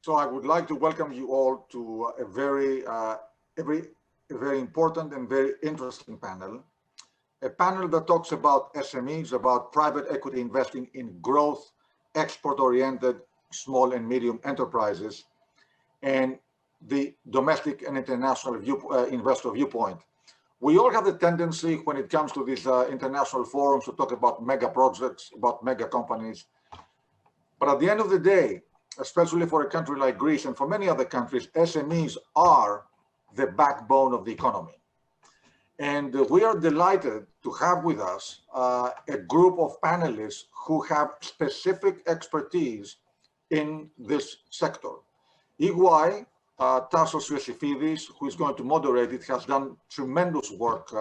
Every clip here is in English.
So I would like to welcome you all to a very important and very interesting panel. A panel that talks about SMEs, about private equity investing in growth, export-oriented small and medium enterprises, and the domestic and international investor viewpoint. We all have the tendency when it comes to these international forums to talk about mega projects, about mega companies. But at the end of the day, especially for a country like Greece and for many other countries, SMEs are the backbone of the economy. And we are delighted to have with us a group of panelists who have specific expertise in this sector. EY, Tassos Iossiphides, who is going to moderate it, has done tremendous work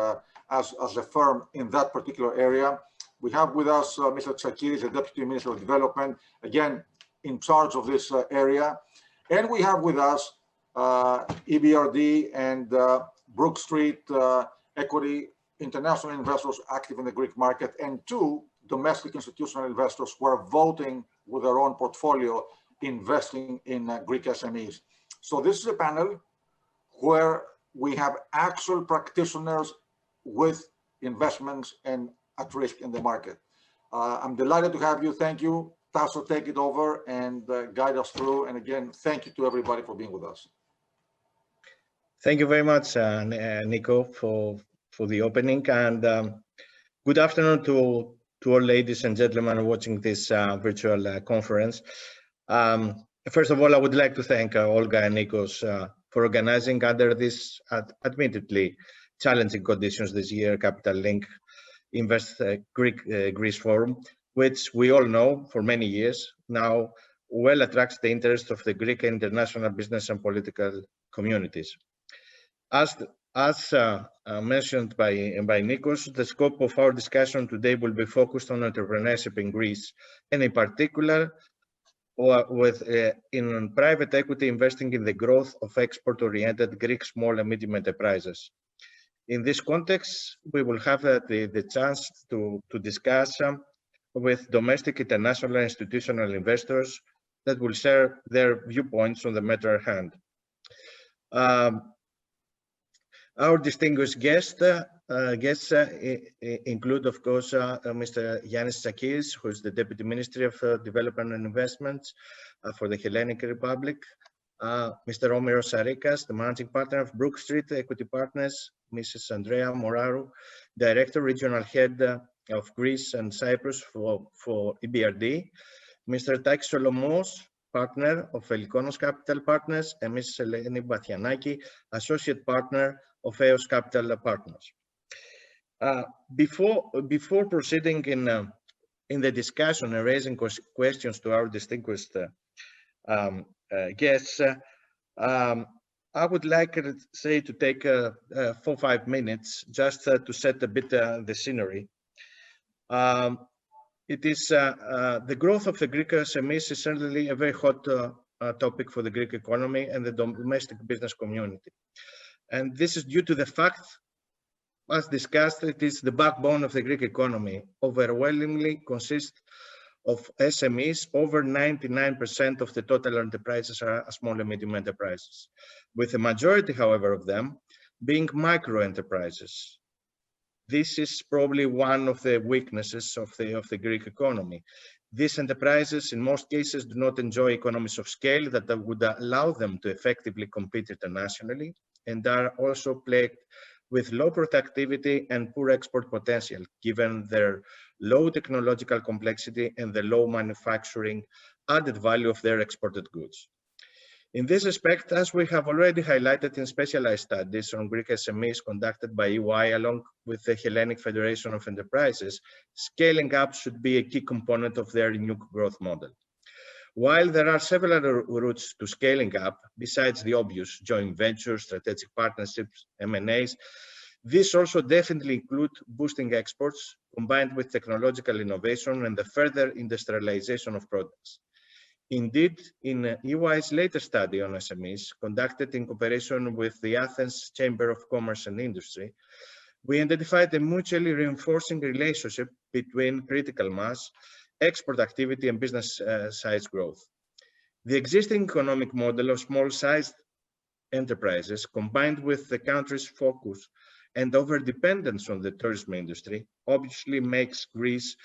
as a firm in that particular area. We have with us Mr. Tsakiris, the Deputy Minister of Development, again, in charge of this area. And we have with us EBRD and BrookStreet equity international investors active in the Greek market, and two domestic institutional investors who are voting with their own portfolio investing in Greek SMEs. So this is a panel where we have actual practitioners with investments and at risk in the market. I'm delighted to have you. Thank you. Tassos, take it over and guide us through. And again, thank you to everybody for being with us. Thank you very much, Nico, for the opening. And good afternoon to all ladies and gentlemen watching this virtual conference. First of all, I would like to thank Olga and Nikos for organizing under this admittedly challenging conditions this year, Capital Link Invest Greece Forum, which we all know for many years now well attracts the interest of the Greek international business and political communities. As mentioned by Nikos, the scope of our discussion today will be focused on entrepreneurship in Greece, and in particular in private equity investing in the growth of export-oriented Greek small and medium enterprises. In this context, we will have the chance to discuss with domestic, international, and institutional investors that will share their viewpoints on the matter at hand. Our distinguished guests include, of course, Mr. Yannis Takis, who is the Deputy Minister of Development and Investments for the Hellenic Republic, Mr. Omiros Sarikas, the Managing Partner of BrookStreet Equity Partners, Mrs. Andreea Moraru, Director, Regional Head of Greece and Cyprus for EBRD, Mr. Takis Solomos, Partner of Elikonos Capital Partners, and Mrs. Eleni Bathianaki, Associate Partner of EOS Capital Partners. Before proceeding in the discussion and raising questions to our distinguished guests, I would like to take 4-5 minutes just to set a bit the scenery. It is the growth of the Greek SMEs is certainly a very hot topic for the Greek economy and the domestic business community. And this is due to the fact, as discussed, it is the backbone of the Greek economy, overwhelmingly consists of SMEs. Over 99% of the total enterprises are small and medium enterprises, with the majority, however, of them being micro enterprises. This is probably one of the weaknesses of the Greek economy. These enterprises, in most cases, do not enjoy economies of scale that would allow them to effectively compete internationally, and are also plagued with low productivity and poor export potential, given their low technological complexity and the low manufacturing added value of their exported goods. In this respect, as we have already highlighted in specialized studies on Greek SMEs conducted by EY along with the Hellenic Federation of Enterprises, scaling up should be a key component of their new growth model. While there are several routes to scaling up, besides the obvious joint ventures, strategic partnerships, M&As, these also definitely include boosting exports combined with technological innovation and the further industrialization of products. Indeed, in EY's latest study on SMEs, conducted in cooperation with the Athens Chamber of Commerce and Industry, we identified a mutually reinforcing relationship between critical mass, export activity, and business size growth. The existing economic model of small-sized enterprises, combined with the country's focus and over-dependence on the tourism industry, obviously makes Greece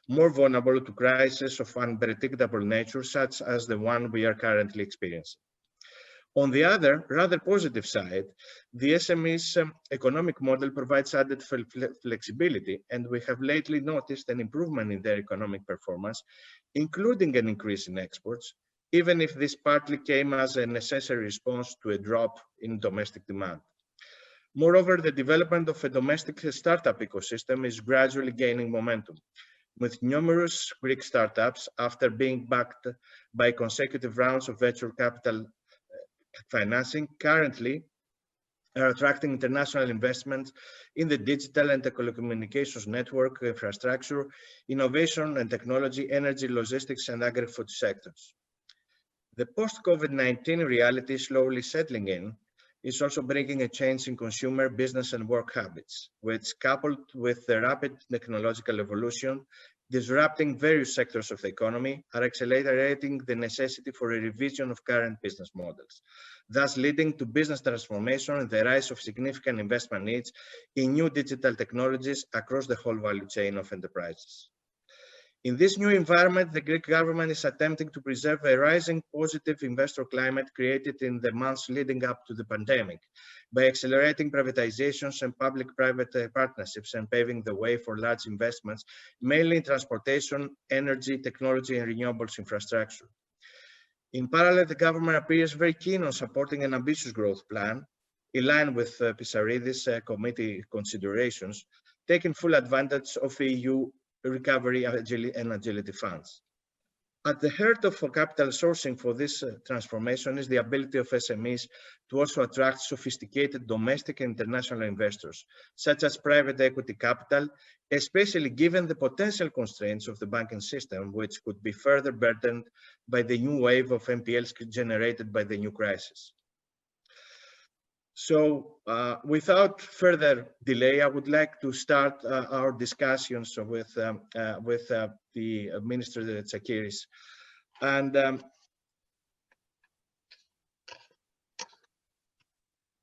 more vulnerable to crises of unpredictable nature, such as the one we are currently experiencing. On the other, rather positive side, the SME's economic model provides added flexibility, and we have lately noticed an improvement in their economic performance, including an increase in exports, even if this partly came as a necessary response to a drop in domestic demand. Moreover, the development of a domestic startup ecosystem is gradually gaining momentum, with numerous Greek startups, after being backed by consecutive rounds of venture capital financing, currently are attracting international investments in the digital and telecommunications network infrastructure, innovation and technology, energy, logistics, and agri-food sectors. The post-COVID-19 reality slowly settling in is also bringing a change in consumer, business, and work habits, which, coupled with the rapid technological evolution disrupting various sectors of the economy, are accelerating the necessity for a revision of current business models, thus leading to business transformation and the rise of significant investment needs in new digital technologies across the whole value chain of enterprises. In this new environment, the Greek government is attempting to preserve a rising positive investor climate created in the months leading up to the pandemic by accelerating privatizations and public-private partnerships and paving the way for large investments, mainly in transportation, energy, technology, and renewables infrastructure. In parallel, the government appears very keen on supporting an ambitious growth plan, in line with Pissarides' committee considerations, taking full advantage of EU recovery and agility funds. At the heart of capital sourcing for this transformation is the ability of SMEs to also attract sophisticated domestic and international investors, such as private equity capital, especially given the potential constraints of the banking system, which could be further burdened by the new wave of NPLs generated by the new crisis. So without further delay, I would like to start our discussions with the Minister Tsakiris. And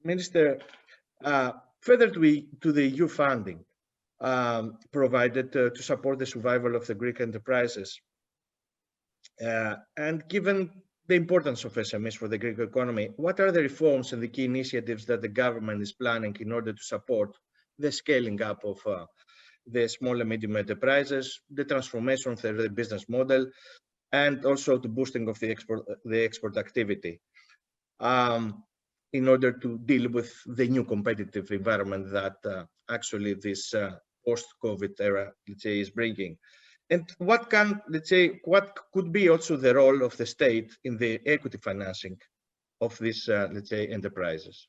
Minister, further to the EU funding provided to support the survival of the Greek enterprises, and given the importance of SMEs for the Greek economy, what are the reforms and the key initiatives that the government is planning in order to support the scaling up of the small and medium enterprises, the transformation of the business model, and also the boosting of the export activity in order to deal with the new competitive environment that actually this post-COVID era, let's say, is bringing? And what can, let's say, what could be also the role of the state in the equity financing of these, let's say, enterprises?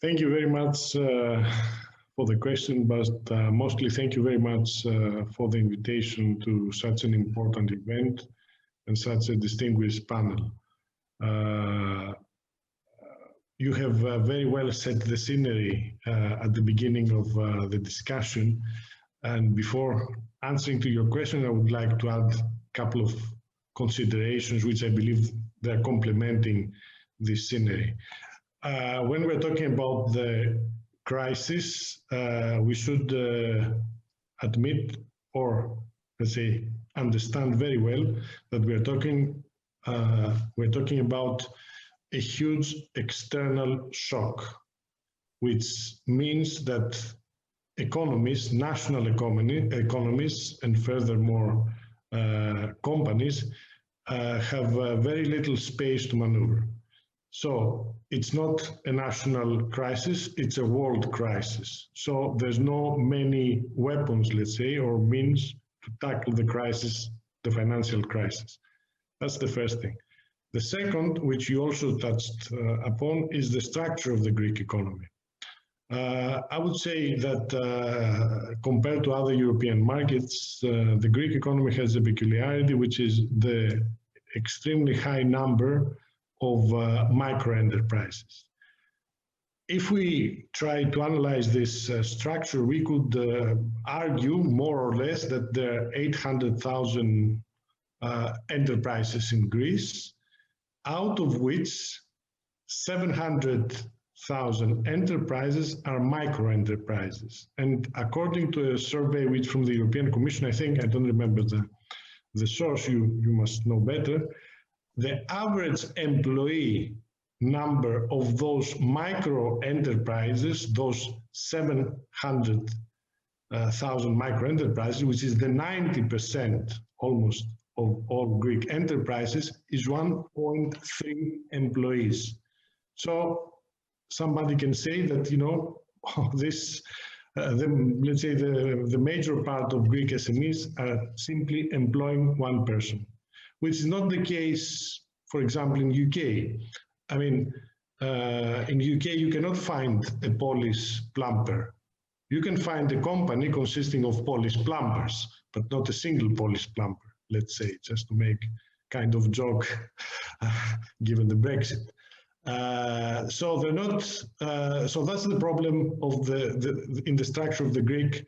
Thank you very much for the question, but mostly thank you very much for the invitation to such an important event and such a distinguished panel. You have very well set the scenery at the beginning of the discussion. And before answering to your question, I would like to add a couple of considerations which I believe they're complementing this scenery. When we're talking about the crisis, we should admit, or let's say understand very well, that we're talking about a huge external shock, which means that economies, national economies, and furthermore companies have very little space to maneuver. So it's not a national crisis, it's a world crisis. So there's no many weapons, let's say, or means to tackle the crisis, the financial crisis. That's the first thing. The second, which you also touched upon, is the structure of the Greek economy. I would say that compared to other European markets, the Greek economy has a peculiarity, which is the extremely high number of micro enterprises. If we try to analyze this structure, we could argue more or less that there are 800,000 enterprises in Greece, out of which 700,000 enterprises are micro enterprises. And according to a survey which from the European Commission, I think, I don't remember the source, you must know better, the average employee number of those micro enterprises, those 700,000 micro enterprises, which is the 90% almost of all Greek enterprises, is 1.3 employees. So somebody can say that, you know, this, let's say the major part of Greek SMEs are simply employing one person, which is not the case, for example, in UK. I mean, in UK, you cannot find a Polish plumber. You can find a company consisting of Polish plumbers, but not a single Polish plumber, let's say, just to make kind of joke, given the Brexit. So they're not. So that's the problem of in the structure of the Greek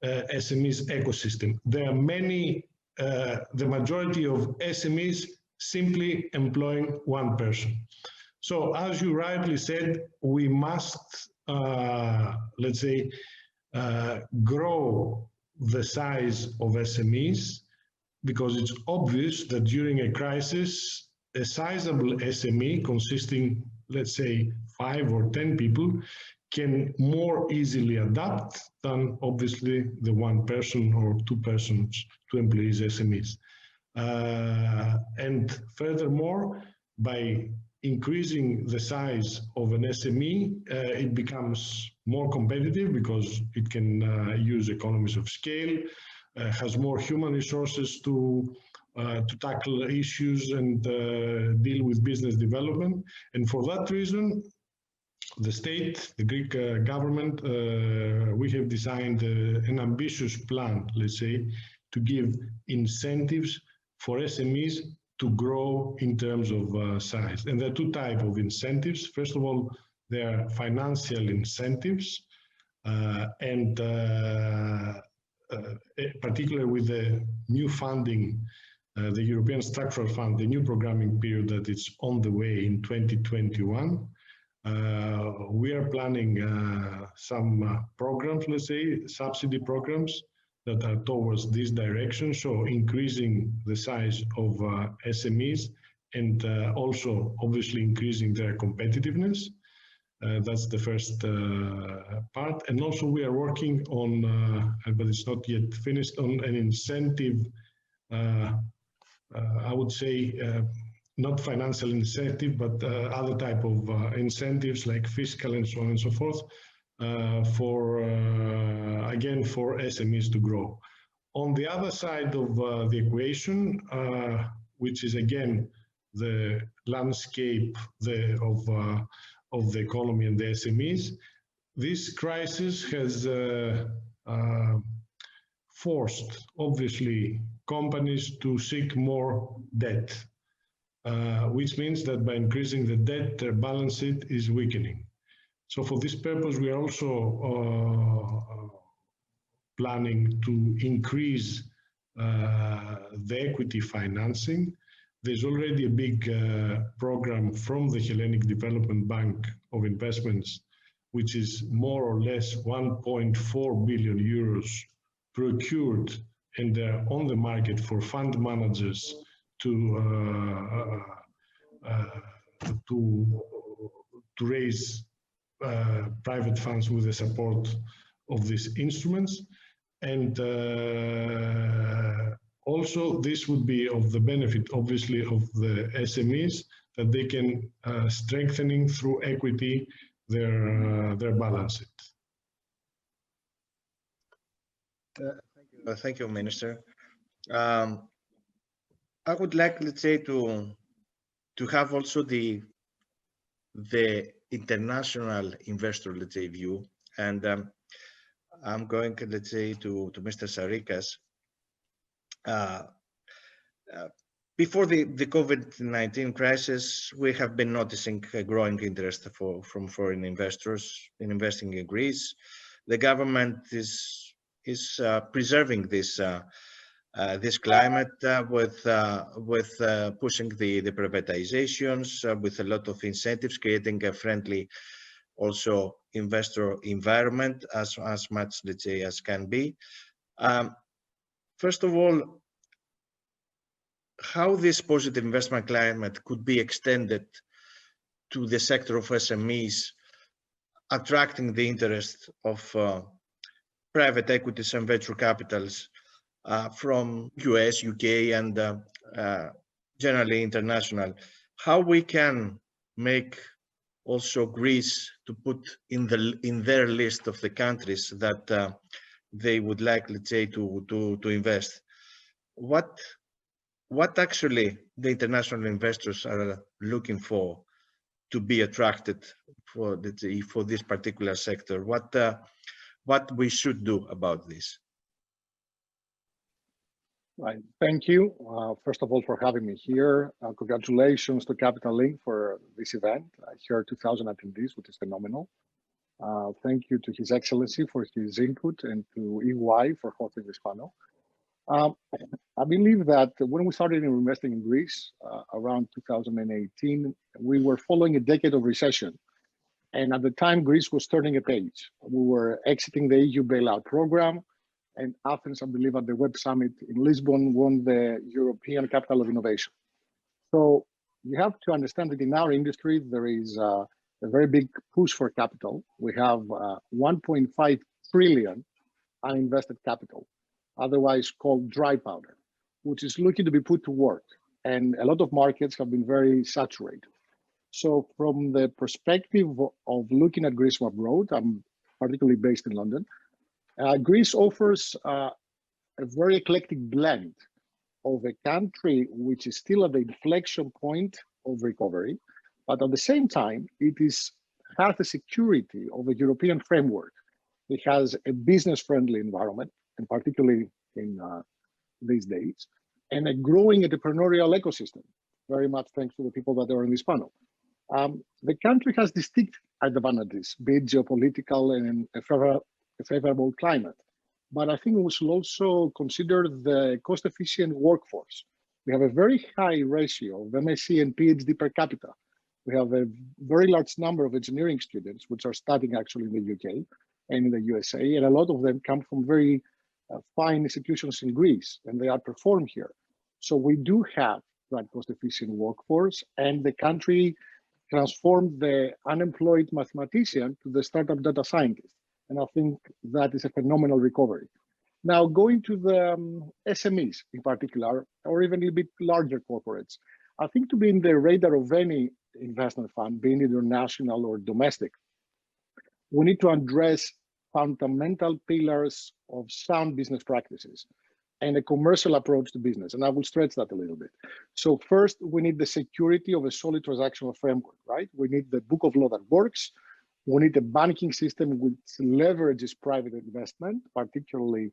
SMEs ecosystem. There are many. The majority of SMEs simply employing one person. So as you rightly said, we must, let's say, grow the size of SMEs, because it's obvious that during a crisis, a sizable SME consisting, let's say, 5 or 10 people can more easily adapt than obviously the one person or two persons, two employees SMEs. And furthermore, by increasing the size of an SME, it becomes more competitive because it can use economies of scale, has more human resources to tackle issues and deal with business development. And for that reason, the state, the Greek government, we have designed an ambitious plan, let's say, to give incentives for SMEs to grow in terms of size. And there are two types of incentives. First of all, there are financial incentives, and particularly with the new funding, the European Structural Fund, the new programming period that is on the way in 2021, we are planning some programs, let's say, subsidy programs that are towards this direction, so increasing the size of SMEs and also obviously increasing their competitiveness. That's the first part. And also we are working on, but it's not yet finished, on an incentive, I would say, not financial incentive, but other type of incentives like fiscal and so on and so forth, for, again, for SMEs to grow. On the other side of the equation, which is again the landscape of the economy and the SMEs, this crisis has forced, obviously, companies to seek more debt, which means that by increasing the debt, their balance sheet is weakening. So for this purpose, we are also planning to increase the equity financing. There's already a big program from the Hellenic Development Bank of Investments, which is more or less 1.4 billion euros procured, and they're on the market for fund managers to raise private funds with the support of these instruments. And also this would be of the benefit, obviously, of the SMEs, that they can strengthening through equity their balance sheet. Thank you, Minister. I would like, let's say, to have also the international investor, let's say, view, and I'm going, let's say, to Mr. Sarikas. Before the COVID-19 crisis, we have been noticing a growing interest from foreign investors in investing in Greece. The government is preserving this this climate with pushing the privatizations, with a lot of incentives, creating a friendly also investor environment as much, let's say, as can be. First of all, how this positive investment climate could be extended to the sector of SMEs, attracting the interest of private equities and venture capitals from US, UK, and generally international. How we can make also Greece to put in their list of the countries that they would like, let's say, to invest. What actually the international investors are looking for to be attracted for this particular sector? What we should do about this? Right. Thank you, first of all, for having me here. Congratulations to Capital Link for this event. I heard 2,000 attendees, which is phenomenal. Thank you to His Excellency for his input and to EY for hosting this panel. I believe that when we started investing in Greece around 2018, we were following a decade of recession. And at the time, Greece was turning a page. We were exiting the EU bailout program. And Athens, I believe, at the Web Summit in Lisbon, won the European Capital of Innovation. So you have to understand that in our industry, there is a very big push for capital. We have 1.5 trillion uninvested capital, otherwise called dry powder, which is looking to be put to work. And a lot of markets have been very saturated. So from the perspective of looking at Greece from abroad, I'm particularly based in London, Greece offers a very eclectic blend of a country which is still at the inflection point of recovery, but at the same time, it has the security of a European framework. It has a business-friendly environment, and particularly in these days, and a growing entrepreneurial ecosystem, very much thanks to the people that are in this panel. The country has distinct advantages, be it geopolitical and a favorable climate. But I think we should also consider the cost-efficient workforce. We have a very high ratio of MSc and PhD per capita. We have a very large number of engineering students, which are studying actually in the UK and in the USA, and a lot of them come from very fine institutions in Greece, and they outperform here. So we do have that cost-efficient workforce, and the country transformed the unemployed mathematician to the startup data scientist. And I think that is a phenomenal recovery. Now, going to the SMEs in particular, or even a little bit larger corporates, I think to be in the radar of any investment fund, being international or domestic, we need to address fundamental pillars of sound business practices and a commercial approach to business. And I will stretch that a little bit. So first, we need the security of a solid transactional framework, right? We need the book of law that works. We need a banking system which leverages private investment, particularly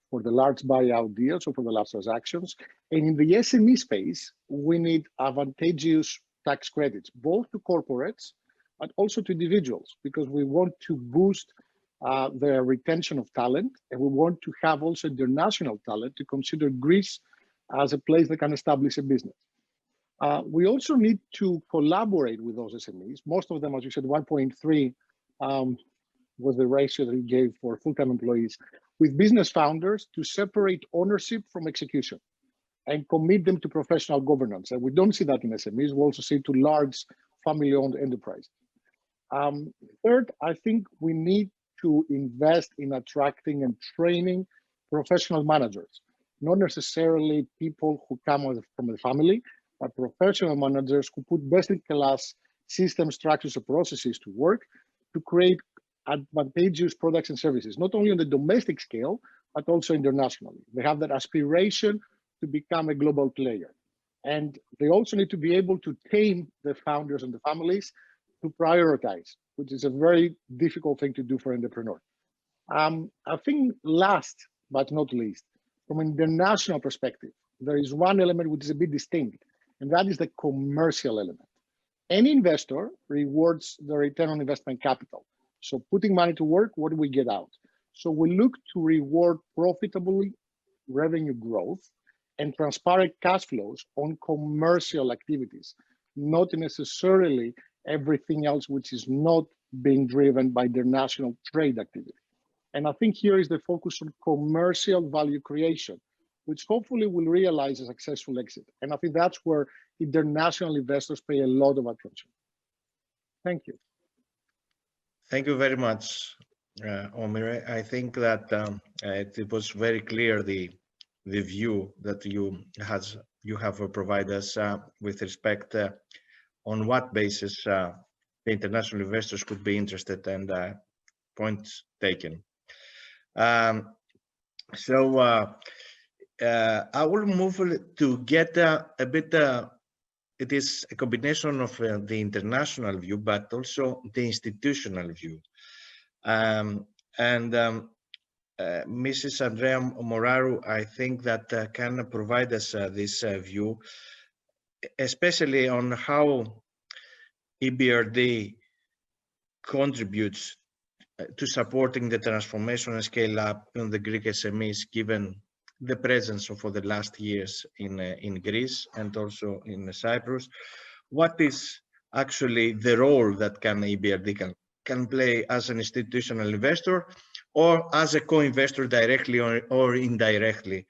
for the large buyout deals or for the large transactions. And in the SME space, we need advantageous tax credits, both to corporates, but also to individuals, because we want to boost the retention of talent, and we want to have also international talent to consider Greece as a place that can establish a business. We also need to collaborate with those SMEs. Most of them, as you said, 1.3 was the ratio that we gave for full-time employees, with business founders to separate ownership from execution and commit them to professional governance. And we don't see that in SMEs. We also see it to large family-owned enterprises. Third, I think we need to invest in attracting and training professional managers, not necessarily people who come from the family, but professional managers who put best-in-class system structures and processes to work to create advantageous products and services, not only on the domestic scale, but also internationally. They have that aspiration to become a global player. And they also need to be able to tame the founders and the families to prioritize, which is a very difficult thing to do for an entrepreneur. I think last but not least, from an international perspective, there is one element which is a bit distinct, and that is the commercial element. Any investor rewards the return on investment capital. So putting money to work, what do we get out? So we look to reward profitably revenue growth and transparent cash flows on commercial activities, not necessarily everything else which is not being driven by international trade activity. And I think here is the focus on commercial value creation, which hopefully will realize a successful exit. And I think that's where international investors pay a lot of attention. Thank you. Thank you very much, Omiros. I think that it was very clear the view that you have provided us with respect on what basis the international investors could be interested, and points taken. So I will move to get a bit. It is a combination of the international view, but also the institutional view. Mrs. Andreea Moraru, I think that can provide us this view, especially on how EBRD contributes to supporting the transformation and scale up in the Greek SMEs, given the presence for the last years in Greece and also in Cyprus. What is actually the role that EBRD can play as an institutional investor, or as a co-investor directly or indirectly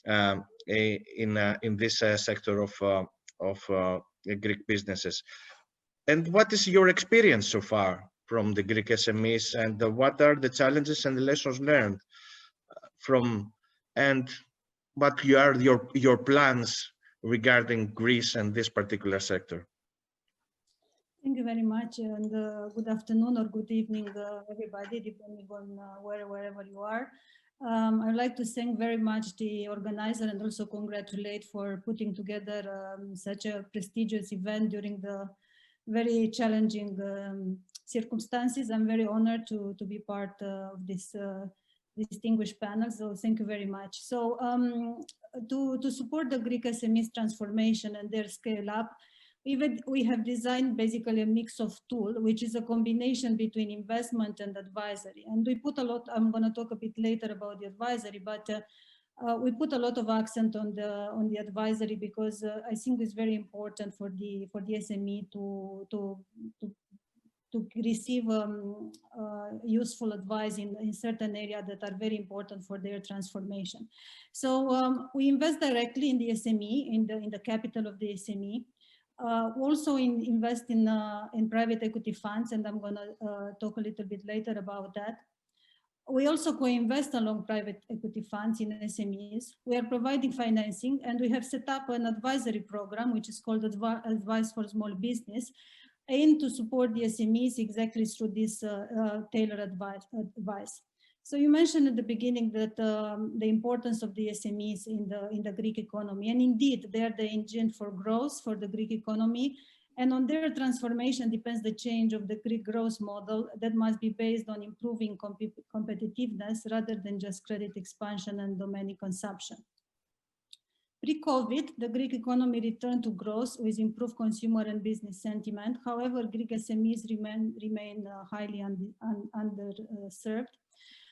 in this sector of Greek businesses? And what is your experience so far from the Greek SMEs, and what are the challenges and the lessons learned from, and what are your plans regarding Greece and this particular sector? Thank you very much, and good afternoon or good evening, everybody, depending on wherever you are. I would like to thank very much the organizer and also congratulate for putting together such a prestigious event during the very challenging circumstances. I'm very honored to be part of this distinguished panel, so thank you very much. So to support the Greek SMEs transformation and their scale up, we have designed basically a mix of tool, which is a combination between investment and advisory. And we put a lot, I'm going to talk a bit later about the advisory, but we put a lot of accent on the advisory, because I think it's very important for the SME to receive useful advice in certain areas that are very important for their transformation. So we invest directly in the SME, in the capital of the SME. Also invest in private equity funds, and I'm going to talk a little bit later about that. We also co-invest along private equity funds in SMEs. We are providing financing, and we have set up an advisory program, which is called Advice for Small Business, aimed to support the SMEs exactly through this tailored advice. So you mentioned at the beginning that the importance of the SMEs in the Greek economy, and indeed they are the engine for growth for the Greek economy, and on their transformation depends the change of the Greek growth model that must be based on improving competitiveness rather than just credit expansion and domestic consumption. Pre-COVID, the Greek economy returned to growth with improved consumer and business sentiment. However, Greek SMEs remain highly underserved.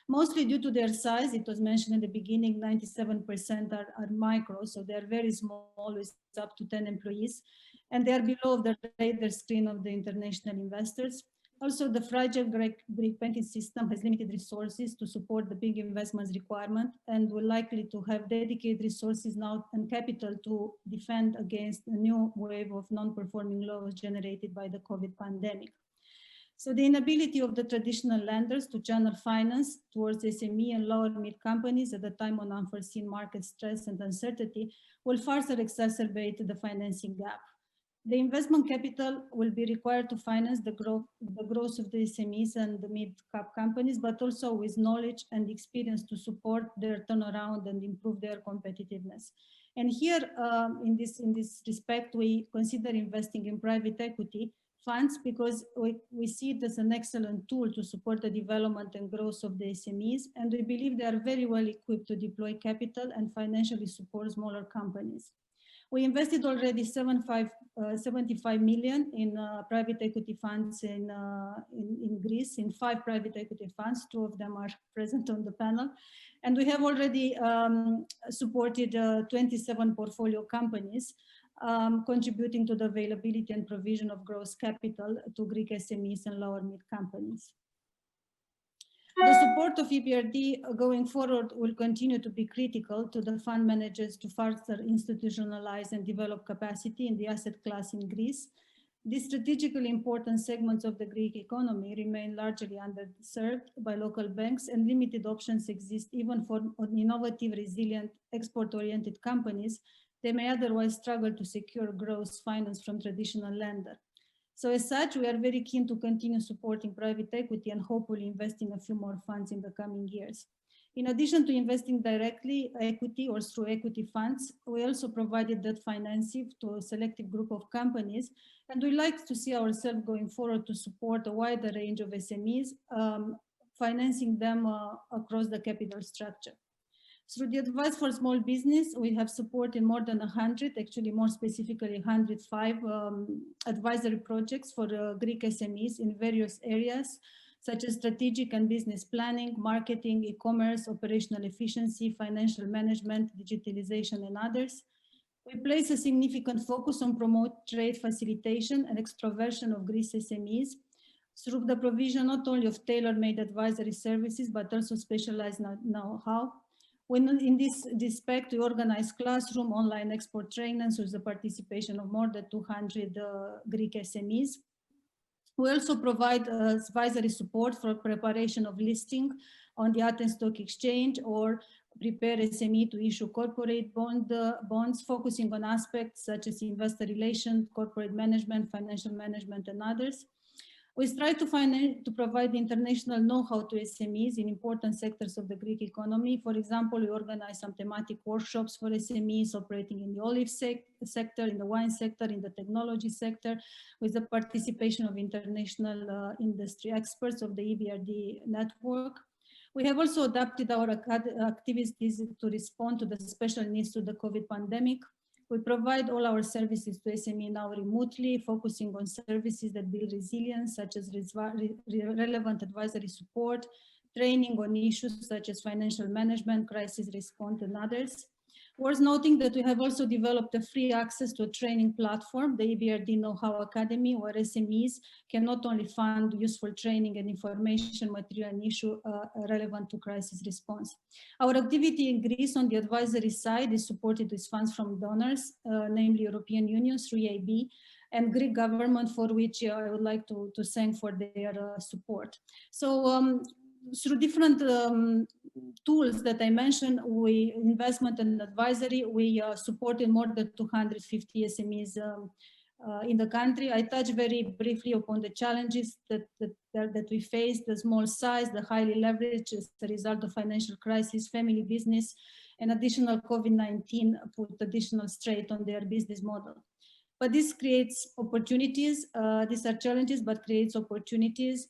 Mostly due to their size. It was mentioned in the beginning, 97% are micro, so they're very small, with up to 10 employees, and they are below the radar screen of the international investors. Also, the fragile Greek banking system has limited resources to support the big investments requirement, and will likely to have dedicated resources now and capital to defend against a new wave of non-performing loans generated by the COVID pandemic. So the inability of the traditional lenders to channel finance towards SME and lower mid companies at a time of unforeseen market stress and uncertainty will further exacerbate the financing gap. The investment capital will be required to finance the growth of the SMEs and the mid-cap companies, but also with knowledge and experience to support their turnaround and improve their competitiveness. And here, in this respect, we consider investing in private equity funds, because we see it as an excellent tool to support the development and growth of the SMEs, and we believe they are very well equipped to deploy capital and financially support smaller companies. We invested already 75 million in private equity funds in Greece, in 5 private equity funds. 2 of them are present on the panel. And we have already supported 27 portfolio companies, contributing to the availability and provision of gross capital to Greek SMEs and lower mid companies. The support of EBRD going forward will continue to be critical to the fund managers to further institutionalize and develop capacity in the asset class in Greece. These strategically important segments of the Greek economy remain largely underserved by local banks, and limited options exist even for innovative, resilient, export-oriented companies. They may otherwise struggle to secure gross finance from traditional lenders. So as such, we are very keen to continue supporting private equity and hopefully invest in a few more funds in the coming years. In addition to investing directly equity or through equity funds, we also provided debt financing to a selected group of companies, and we like to see ourselves going forward to support a wider range of SMEs, financing them across the capital structure. Through the advice for small business, we have supported more than 100, actually more specifically 105 advisory projects for Greek SMEs in various areas, such as strategic and business planning, marketing, e-commerce, operational efficiency, financial management, digitalization, and others. We place a significant focus on promote trade facilitation and extroversion of Greece SMEs through the provision not only of tailor-made advisory services, but also specialized know-how. In this respect, we organize classroom online export trainings with the participation of more than 200 Greek SMEs. We also provide advisory support for preparation of listing on the Athens Stock Exchange, or prepare SME to issue corporate bonds, focusing on aspects such as investor relations, corporate management, financial management, and others. We strive to provide international know-how to SMEs in important sectors of the Greek economy. For example, we organize some thematic workshops for SMEs operating in the olive sector, in the wine sector, in the technology sector, with the participation of international industry experts of the EBRD network. We have also adapted our activities to respond to the special needs of the COVID pandemic. We provide all our services to SME now remotely, focusing on services that build resilience, such as relevant advisory support, training on issues such as financial management, crisis response, and others. Worth noting that we have also developed a free access to a training platform, the EBRD Know-How Academy, where SMEs can not only find useful training and information material and issue relevant to crisis response. Our activity in Greece on the advisory side is supported with funds from donors, namely European Union through EIB, and Greek government, for which I would like to thank for their support. So through different tools that I mentioned, investment and advisory, we supported more than 250 SMEs in the country. I touched very briefly upon the challenges that we face: the small size, the highly leveraged as a result of financial crisis, family business, and additional COVID-19 put additional strain on their business model. But this creates opportunities. These are challenges, but creates opportunities.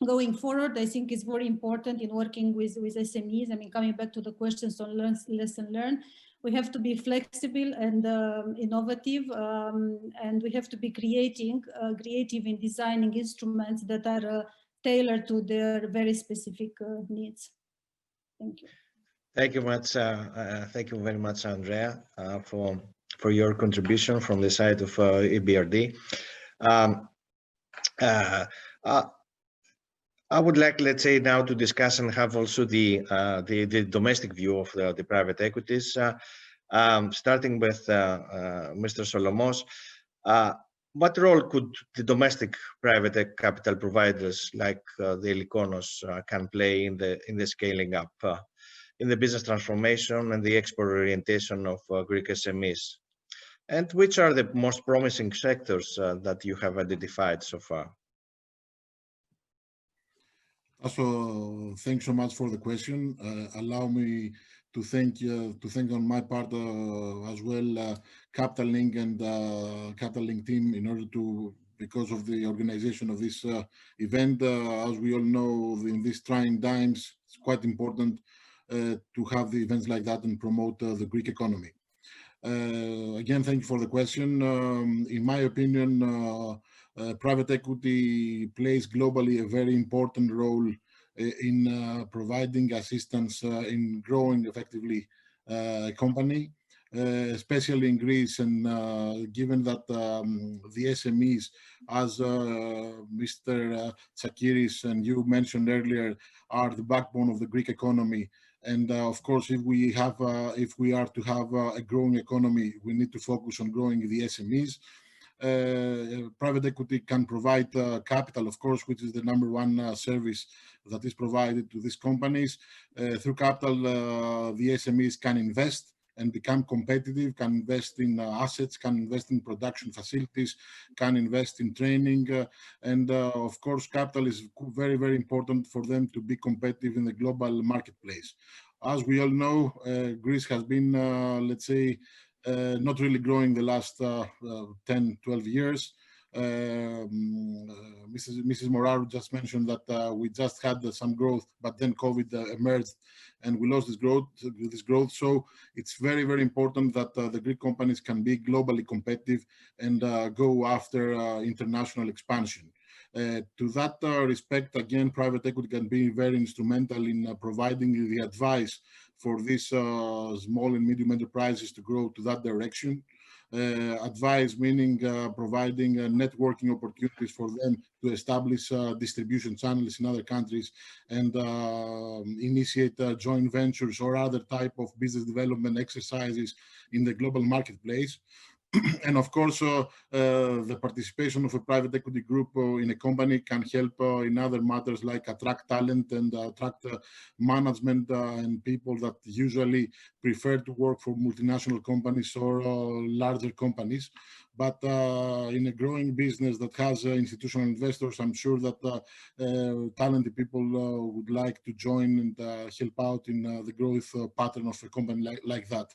Going forward, I think it's very important in working with SMEs. I mean, coming back to the questions on lesson learned, we have to be flexible and innovative, and we have to be creative in designing instruments that are tailored to their very specific needs. Thank you. Thank you much. Thank you very much, Andreea, for your contribution from the side of EBRD. I would like, let's say, now to discuss and have also the domestic view of the private equities, starting with Mr. Solomos. What role could the domestic private capital providers like the Elikonos can play in the scaling up, in the business transformation and the export orientation of Greek SMEs? And which are the most promising sectors that you have identified so far? So, thanks so much for the question. Allow me to thank on my part as well Capital Link and Capital Link team in order to, because of the organization of this event. As we all know, in these trying times, it's quite important to have the events like that and promote the Greek economy. Again, thank you for the question. In my opinion, private equity plays globally a very important role in providing assistance in growing effectively a company, especially in Greece. And given that the SMEs, as Mr. Tsakiris and you mentioned earlier, are the backbone of the Greek economy. And of course, if we are to have a growing economy, we need to focus on growing the SMEs. Private equity can provide capital, of course, which is the #1 service that is provided to these companies. Through capital, the SMEs can invest and become competitive, can invest in assets, can invest in production facilities, can invest in training. And of course, capital is very, very important for them to be competitive in the global marketplace. As we all know, Greece has been, let's say, not really growing the last 10, 12 years. Mrs. Moraru just mentioned that we just had some growth, but then COVID emerged and we lost this growth. So it's very, very important that the Greek companies can be globally competitive and go after international expansion. To that respect, again, private equity can be very instrumental in providing the advice for these small and medium enterprises to grow to that direction. Advice meaning providing networking opportunities for them to establish distribution channels in other countries and initiate joint ventures or other type of business development exercises in the global marketplace. And of course, the participation of a private equity group in a company can help in other matters like attract talent and attract management and people that usually prefer to work for multinational companies or larger companies. But in a growing business that has institutional investors, I'm sure that talented people would like to join and help out in the growth pattern of a company like that.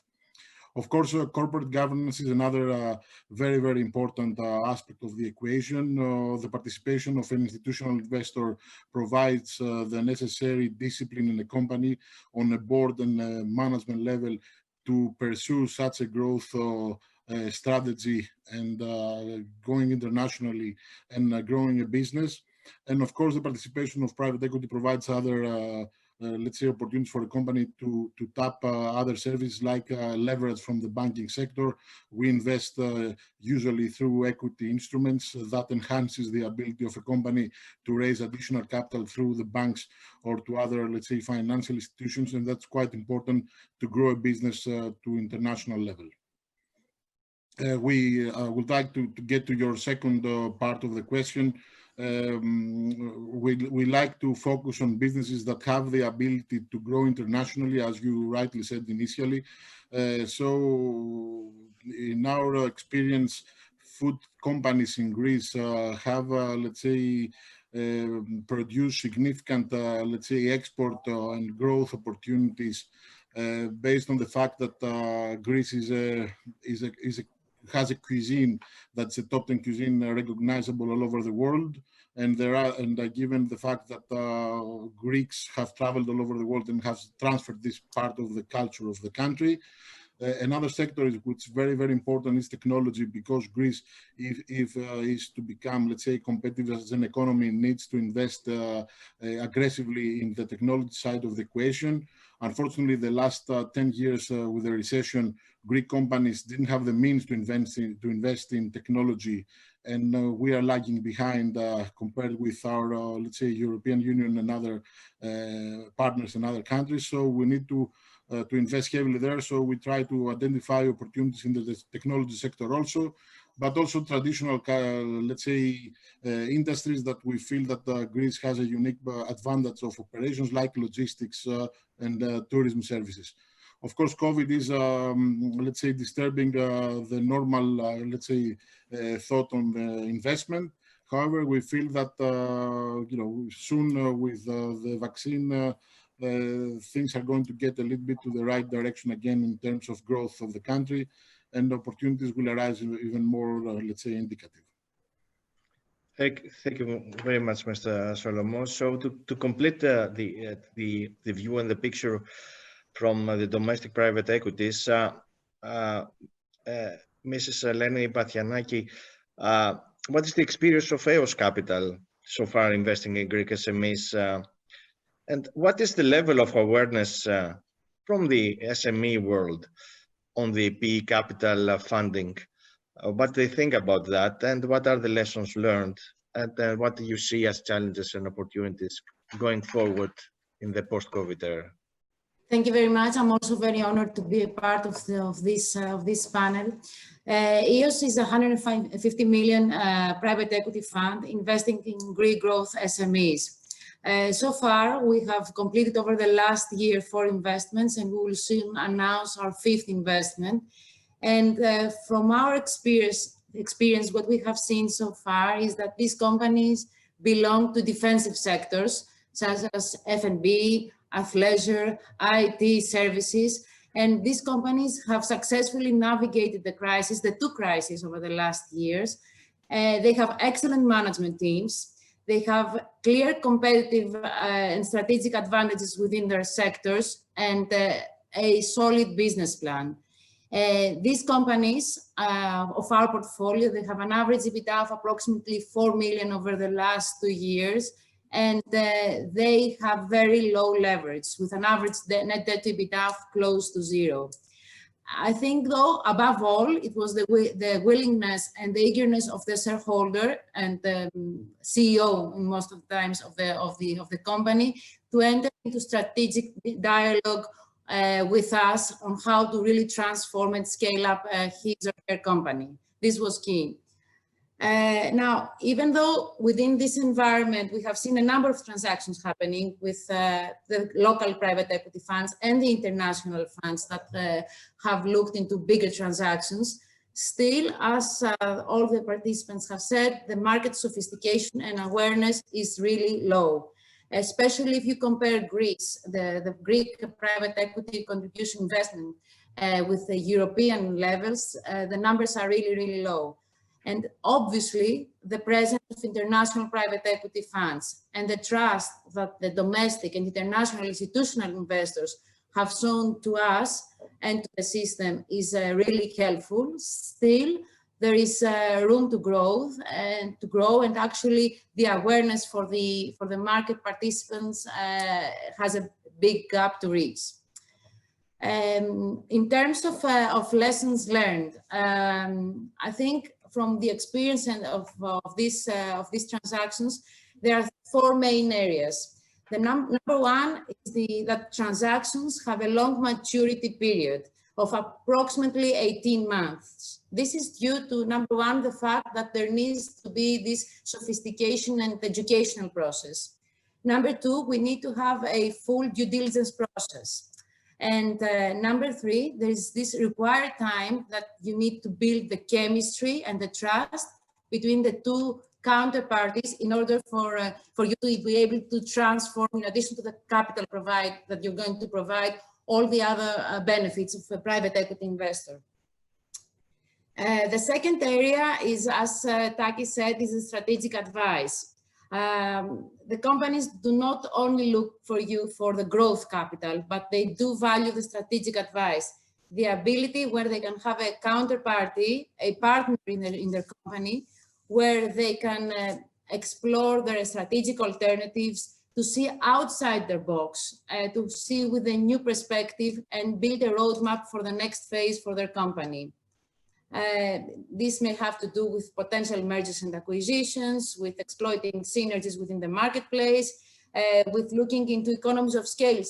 Of course, corporate governance is another very, very important aspect of the equation. The participation of an institutional investor provides the necessary discipline in a company on a board and management level to pursue such a growth strategy and going internationally and growing a business. And of course, the participation of private equity provides other let's say, opportunities for a company to tap other services like leverage from the banking sector. We invest usually through equity instruments that enhances the ability of a company to raise additional capital through the banks or to other, let's say, financial institutions. And that's quite important to grow a business to international level. We would like to get to your second part of the question. We like to focus on businesses that have the ability to grow internationally, as you rightly said initially. So in our experience, food companies in Greece have, let's say, produce significant, let's say, export and growth opportunities based on the fact that Greece has a cuisine that's a top 10 cuisine recognizable all over the world. And given the fact that Greeks have traveled all over the world and have transferred this part of the culture of the country. Another sector which is very, very important is technology, because Greece, if is to become, let's say, competitive as an economy, needs to invest aggressively in the technology side of the equation. Unfortunately, the last 10 years with the recession, Greek companies didn't have the means to invest in technology, and we are lagging behind compared with our, let's say, European Union and other partners in other countries. So we need to invest heavily there. So we try to identify opportunities in the technology sector also, but also traditional, let's say, industries that we feel that Greece has a unique advantage of operations like logistics and tourism services. Of course, COVID is, let's say, disturbing the normal, let's say, thought on the investment. However, we feel that, soon with the vaccine, things are going to get a little bit to the right direction again in terms of growth of the country, and opportunities will arise even more, let's say, indicative. Thank you very much, Mr. Solomos. So to complete the view and the picture from the domestic private equities. Mrs. Eleni Bathianaki, what is the experience of EOS Capital so far investing in Greek SMEs? And what is the level of awareness from the SME world on the PE capital funding? What they think about that, and what are the lessons learned, and what do you see as challenges and opportunities going forward in the post-COVID era? Thank you very much. I'm also very honored to be a part of this panel. EOS is a 150 million private equity fund investing in Greek growth SMEs. So far, we have completed over the last year 4 investments, and we will soon announce our 5th investment. And from our experience, what we have seen so far is that these companies belong to defensive sectors, such as F&B, athleisure, IT services, and these companies have successfully navigated the crisis, the 2 crises over the last years. They have excellent management teams. They have clear competitive and strategic advantages within their sectors and a solid business plan. These companies of our portfolio, they have an average EBITDA of approximately 4 million over the last 2 years, and they have very low leverage with an average net debt to EBITDA of close to 0. I think, though, above all, it was the willingness and the eagerness of the shareholder and the CEO, most of the times, of the company to enter into strategic dialogue with us on how to really transform and scale up his or her company. This was key. Now, even though within this environment, we have seen a number of transactions happening with the local private equity funds and the international funds that have looked into bigger transactions, still, as all the participants have said, the market sophistication and awareness is really low, especially if you compare Greece, the Greek private equity contribution investment with the European levels, the numbers are really, really low. And obviously, the presence of international private equity funds and the trust that the domestic and international institutional investors have shown to us and to the system is really helpful. Still, there is room to grow, and actually the awareness for the market participants has a big gap to reach. In terms of lessons learned, I think from the experience and of these transactions, there are 4 main areas. The number one is that transactions have a long maturity period of approximately 18 months. This is due to, number one, the fact that there needs to be this sophistication and educational process. Number 2, we need to have a full due diligence process. And number 3, there is this required time that you need to build the chemistry and the trust between the 2 counterparties in order for you to be able to transform, in addition to the capital that you're going to provide, all the other benefits of a private equity investor. The second area is, as Takis said, is a strategic advice. The companies do not only look for you for the growth capital, but they do value the strategic advice, the ability where they can have a counterparty, a partner in their company, where they can explore their strategic alternatives, to see outside their box, to see with a new perspective and build a roadmap for the next phase for their company. This may have to do with potential mergers and acquisitions, with exploiting synergies within the marketplace, with looking into economies of scale,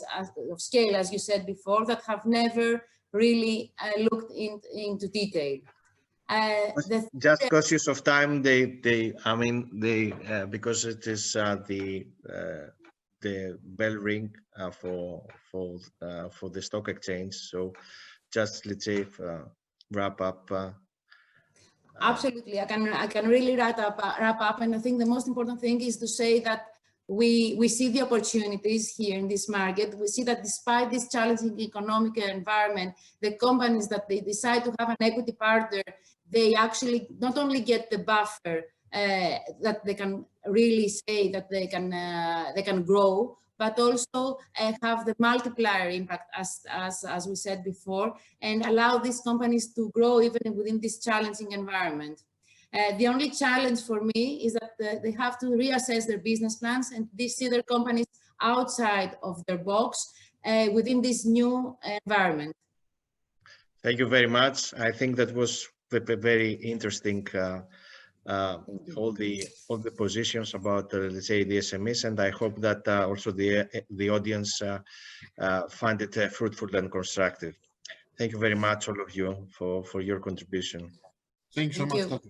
as you said before, that have never really looked into detail. Just cautious of time, because it is the bell ring for the stock exchange. So just, let's say, wrap up. Absolutely, I can really wrap up, and I think the most important thing is to say that we see the opportunities here in this market. We see that despite this challenging economic environment, the companies that they decide to have an equity partner, they actually not only get the buffer that they can really say that they can grow, but also have the multiplier impact, as we said before, and allow these companies to grow even within this challenging environment. The only challenge for me is that they have to reassess their business plans and see their companies outside of their box within this new environment. Thank you very much. I think that was very interesting. All the positions about let's say the SMEs, and I hope that also the audience find it fruitful and constructive. Thank you very much, all of you, for your contribution. Thanks so much, Tassos.